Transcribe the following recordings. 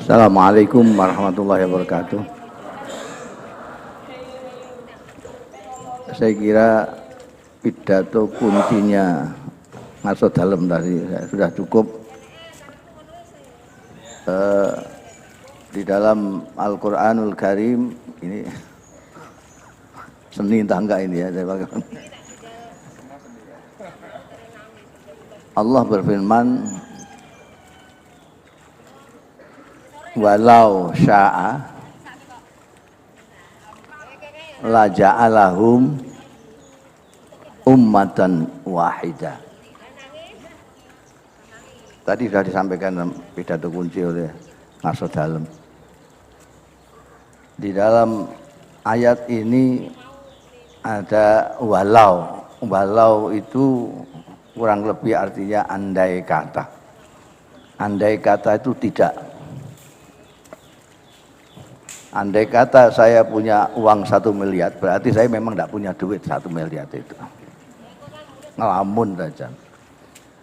Assalamualaikum warahmatullahi wabarakatuh. Saya kira pidato kuncinya masuk dalam tadi sudah cukup. Di dalam Al-Quranul Karim ini seni tangga ini ya, saya pakai. Allah berfirman, walau sya'a la ja'alahum ummatan wahidah. Tadi sudah disampaikan dalam pidato kunci oleh Masuk Dalem. Di dalam ayat ini ada walau. Walau itu kurang lebih artinya andai kata. Andai kata itu tidak. Andai kata saya punya uang 1 miliar, berarti saya memang tidak punya duit 1 miliar itu. Ngelamun saja.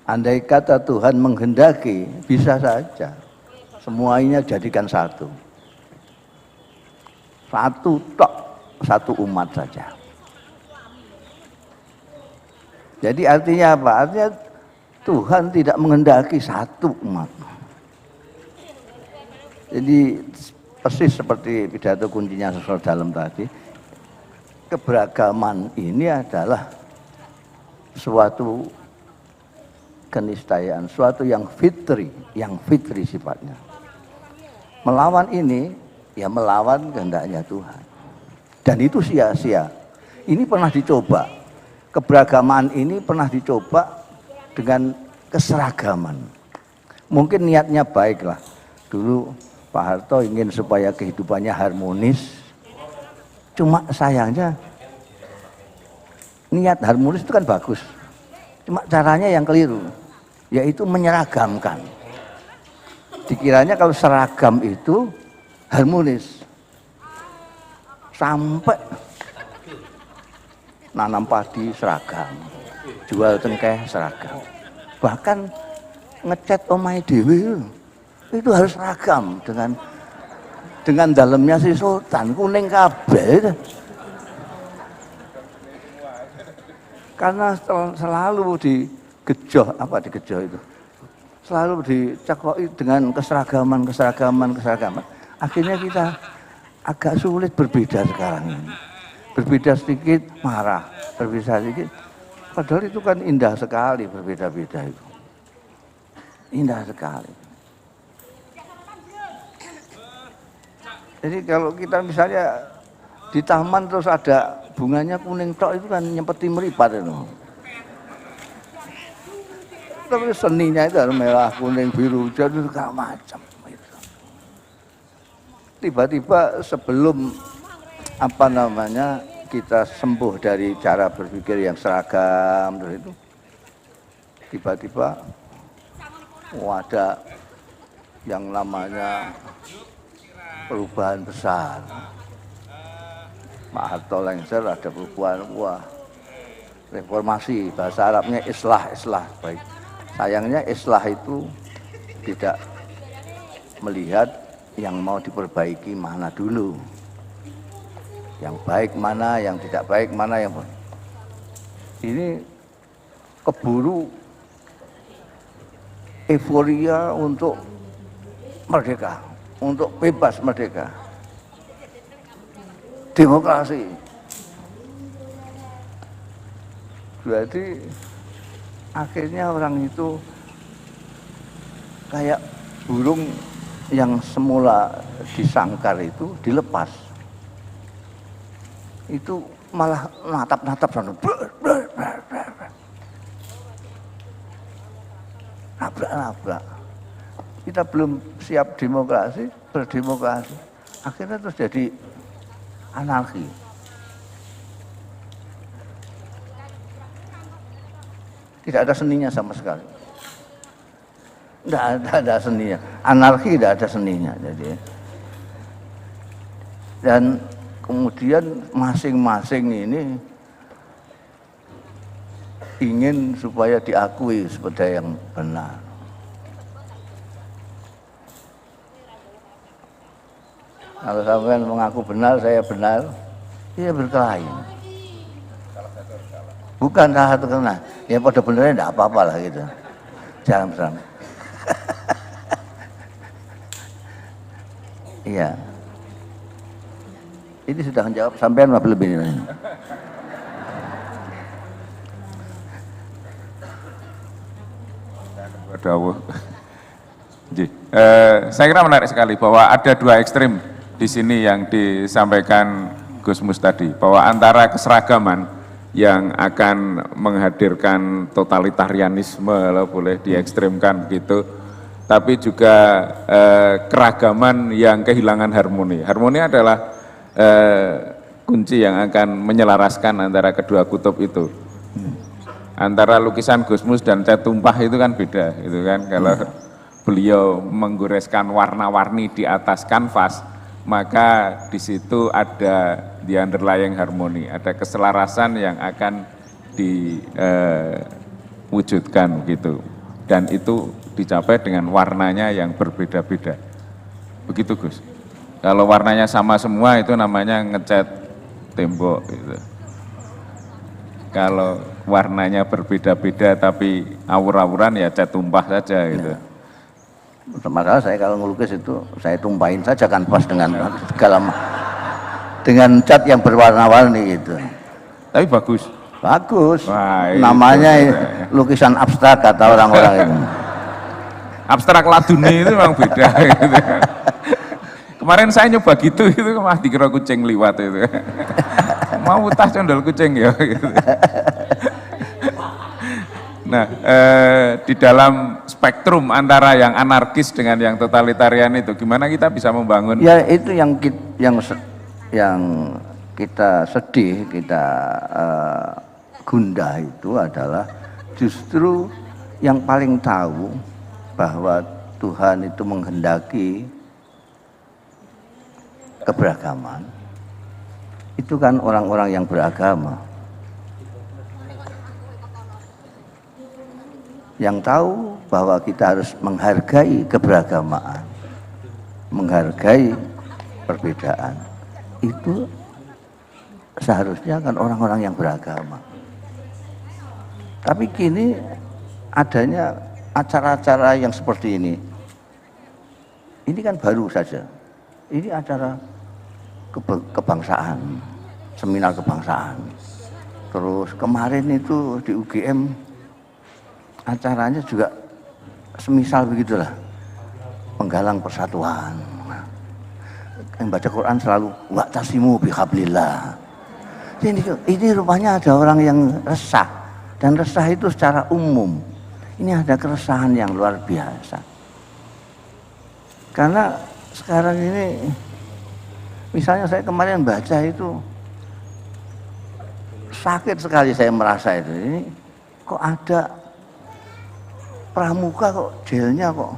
Andai kata Tuhan menghendaki, bisa saja. Semuanya jadikan satu. Satu tok, satu umat saja. Jadi artinya apa? Artinya Tuhan tidak menghendaki satu umat. Jadi persis seperti pidato kuncinya Masuk Dalem tadi, keberagaman ini adalah suatu keniscayaan, suatu yang fitri sifatnya. Melawan ini, ya melawan kehendaknya Tuhan. Dan itu sia-sia. Ini pernah dicoba. Keberagaman ini pernah dicoba dengan keseragaman. Mungkin niatnya baiklah. Dulu Pak Harto ingin supaya kehidupannya harmonis. Cuma sayangnya niat harmonis itu kan bagus. Cuma caranya yang keliru, yaitu menyeragamkan. Dikiranya kalau seragam itu harmonis. Sampai nanam padi seragam, jual cengkeh seragam. Bahkan ngecat omahe dhewe itu harus seragam dengan dalamnya si sultan kuning kabeh. Karena selalu digejoh itu. Selalu dicekoki dengan keseragaman. Akhirnya kita agak sulit berbeda sekarang ini. Berbeda sedikit marah, berbeda sedikit. Padahal itu kan indah sekali berbeda-beda itu. Indah sekali. Jadi kalau kita misalnya di taman terus ada bunganya kuning tok itu kan nyempeti meripat itu. Tapi seninya itu harus merah, kuning, biru, hijau itu segala macam. Tiba-tiba sebelum kita sembuh dari cara berpikir yang seragam terus itu, tiba-tiba ada yang namanya perubahan besar. Pak Harto lengser ada perubahan, reformasi, bahasa Arabnya islah baik. Sayangnya islah itu tidak melihat yang mau diperbaiki mana dulu, yang baik mana, yang tidak baik mana, yang ini keburu euforia untuk merdeka, untuk bebas merdeka, demokrasi. Berarti akhirnya orang itu kayak burung yang semula disangkar itu dilepas. Itu malah natap-natap sana. Nabrak-nabrak. Kita belum siap demokrasi, berdemokrasi. Akhirnya terus jadi anarki. Tidak ada seninya sama sekali. Tidak ada seninya. Anarki tidak ada seninya. Jadi. Dan kemudian masing-masing ini ingin supaya diakui sebagai yang benar. Kalau sampean mengaku benar, saya benar, dia berkelahi. Bukan salah satu kena, ya pada benernya enggak apa-apa lah gitu. Jangan serang. Iya. Ini sudah menjawab sampean apa lebih ini? Dawuh. Saya kira menarik sekali bahwa ada dua ekstrim di sini yang disampaikan Gus Mus tadi, bahwa antara keseragaman yang akan menghadirkan totalitarianisme, boleh diekstrimkan gitu, tapi juga keragaman yang kehilangan harmoni. Harmoni adalah kunci yang akan menyelaraskan antara kedua kutub itu. Antara lukisan Gus Mus dan cat tumpah itu kan beda, itu kan. Kalau beliau menggoreskan warna-warni di atas kanvas, maka di situ ada the underlying harmony, ada keselarasan yang akan diwujudkan gitu. Dan itu dicapai dengan warnanya yang berbeda-beda. Begitu Gus. Kalau warnanya sama semua itu namanya ngecat tembok gitu. Kalau warnanya berbeda-beda tapi awur-awuran ya cat tumpah saja gitu. Masalah saya kalau ngelukis itu saya tumpahin saja kanvas dengan segala dengan cat yang berwarna-warni gitu. Tapi bagus. Bagus. Wah, namanya lukisan abstrak kata orang-orang itu. Abstrak laduni itu memang beda gitu. Kemarin saya nyoba gitu itu mah dikira kucing liwat itu. Mau utah condol kucing ya gitu. Nah, di dalam spektrum antara yang anarkis dengan yang totalitarian itu gimana kita bisa membangun? Ya itu yang kita sedih, kita gundah itu adalah justru yang paling tahu bahwa Tuhan itu menghendaki keberagaman. Itu kan orang-orang yang beragama. Yang tahu bahwa kita harus menghargai keberagaman, menghargai perbedaan. Itu seharusnya kan orang-orang yang beragama. Tapi kini adanya acara-acara yang seperti ini kan baru saja. Ini acara kebangsaan, seminar kebangsaan. Terus kemarin itu di UGM acaranya juga semisal begitulah, penggalang persatuan. Yang baca Quran selalu wa'tasimu bihablillah. Ini rupanya ada orang yang resah, dan resah itu secara umum. Ini ada keresahan yang luar biasa. Karena sekarang ini, misalnya saya kemarin baca itu, sakit sekali saya merasa itu. Ini kok ada pramuka kok jelnya kok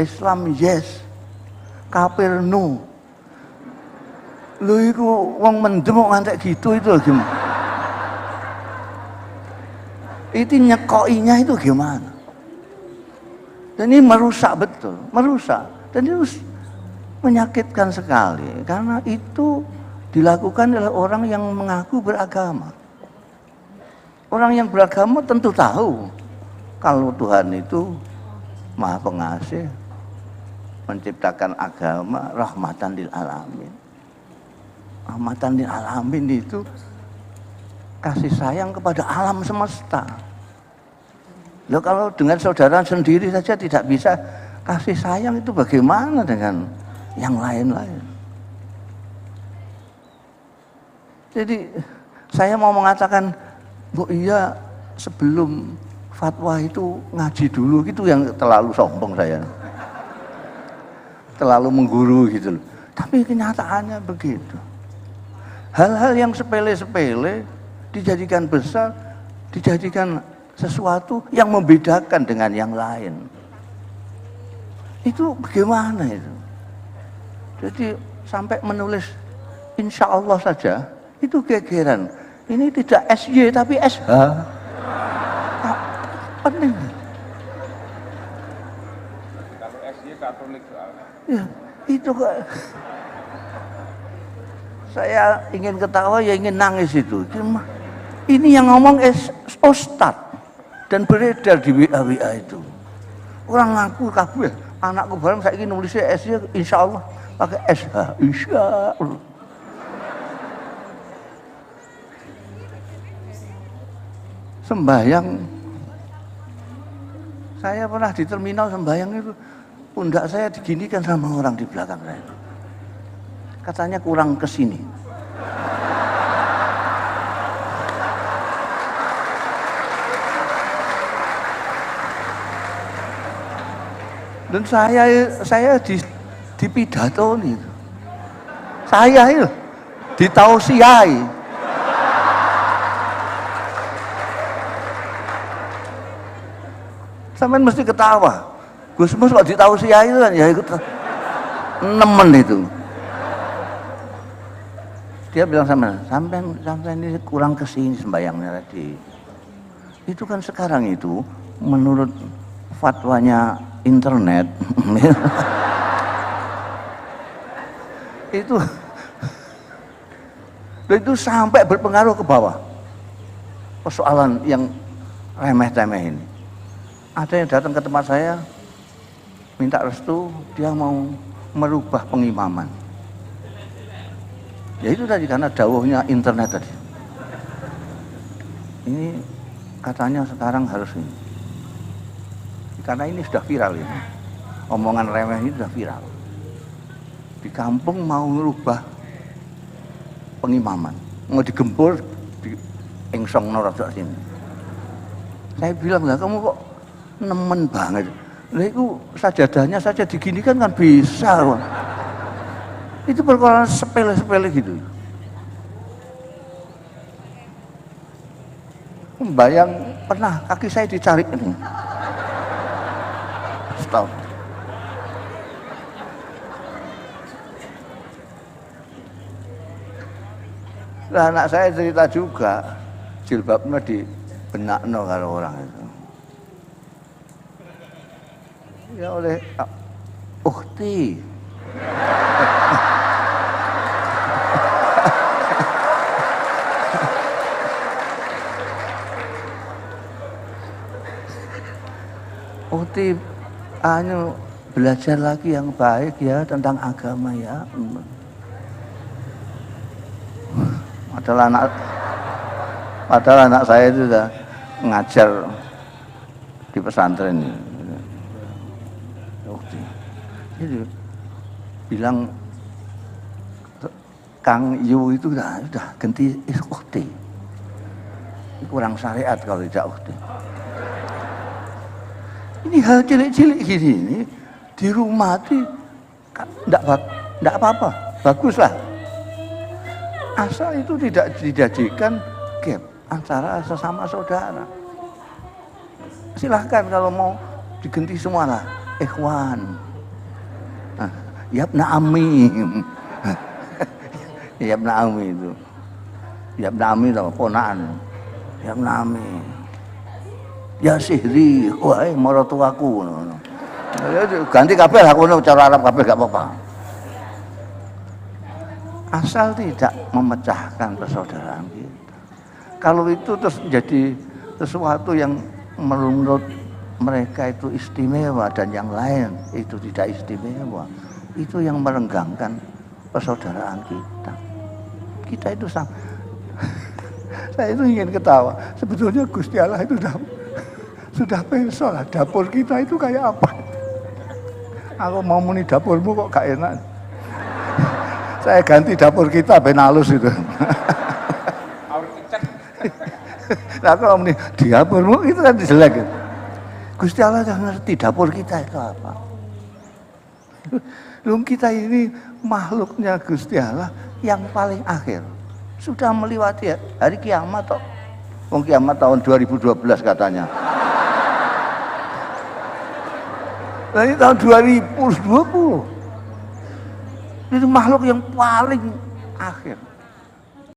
Islam yes, kafir no. Lu itu wong mendem kok ngantek gitu itu gimana? Itu nyekoinya itu gimana? Dan ini merusak betul, merusak. Dan itu menyakitkan sekali karena itu dilakukan oleh orang yang mengaku beragama. Orang yang beragama tentu tahu kalau Tuhan itu Maha Pengasih, menciptakan agama rahmatan lil alamin. Rahmatan lil alamin itu kasih sayang kepada alam semesta. Loh, kalau dengan saudara sendiri saja tidak bisa kasih sayang, itu bagaimana dengan yang lain-lain? Jadi saya mau mengatakan, Bu iya sebelum fatwa itu ngaji dulu, gitu yang terlalu sombong saya. Terlalu mengguru gitu loh. Tapi kenyataannya begitu. Hal-hal yang sepele-sepele dijadikan besar, dijadikan sesuatu yang membedakan dengan yang lain. Itu bagaimana itu? Jadi sampai menulis insya Allah saja, itu gegeran. Ini tidak SY tapi SH. Penting. Kalau SY Katolik soalnya. Ya, itu kok Saya ingin ketawa ya ingin nangis itu. Ini yang ngomong Ustadz dan beredar di WA itu. Orang ngaku kabeh, anakku bareng saya ingin nulisnya S nya insya Allah pakai SH, insya Allah. Sembahyang, saya pernah di terminal sembahyang itu, pundak saya diginikan sama orang di belakang saya. Katanya kurang kesini. Dan saya di pidato nih, saya itu ditausiai. Sampai mesti ketawa. Gus Mus kok ditausiai itu kan ya ikut nemen itu. Dia bilang sampai ini kurang kesini sembayangnya tadi. Itu kan sekarang itu menurut fatwanya internet itu sampai berpengaruh ke bawah. Persoalan yang remeh-temeh ini. Ada yang datang ke tempat saya minta restu, dia mau merubah pengimaman. Ya itu tadi karena dawuhnya internet tadi. Ini katanya sekarang harus ini. Karena ini sudah viral ini. Omongan remeh ini sudah viral. Di kampung mau merubah pengimaman, mau digempur di engsong norojok sini. Saya bilang lah kamu kok nemen banget. Lah itu sajadahnya saja diginikan kan bisa loh. Itu perkara sepele-sepele gitu. Bayang pernah kaki saya dicari ini. Stop. Lah anak saya cerita juga jilbabnya di benakno kalau orang itu. Ya oleh ukhti. Ukhti belajar lagi yang baik ya tentang agama ya. Padahal anak saya itu sudah ngajar di pesantren. Jadi bilang Kang Yu itu udah ganti ukhti. Kurang syariat kalau tidak ukhti. Ini hal cilik-cilik gini ini di rumah itu enggak apa-apa, baguslah. Asal itu tidak dijadikan gap antara sesama saudara. Silahkan kalau mau diganti semua lah, ikhwan. Yabna Ami. Yabna Ami itu. Yabna Ami itu ponakan. Yabna Ami. Ya sihri, wahai maratuaku. Ganti kabeh aku cara Arab kabeh gak apa-apa. Asal tidak memecahkan persaudaraan kita. Kalau itu terus menjadi sesuatu yang menurut mereka itu istimewa dan yang lain itu tidak istimewa, itu yang merenggangkan persaudaraan kita. Kita itu sama. Saya itu ingin ketawa. Sebetulnya Gusti Allah itu sudah pensol lah. Dapur kita itu kayak apa? Aku mau muni dapurmu kok gak enak. Saya ganti dapur kita ben halus itu. Nah kalau muni dapurmu itu kan jelek. Gusti Allah sudah ngerti dapur kita itu apa. Lung kita ini makhluknya Gusti Allah yang paling akhir. Sudah melewati hari kiamat toh. Wong kiamat tahun 2012 katanya. Nah ini tahun 2020. Itu makhluk yang paling akhir.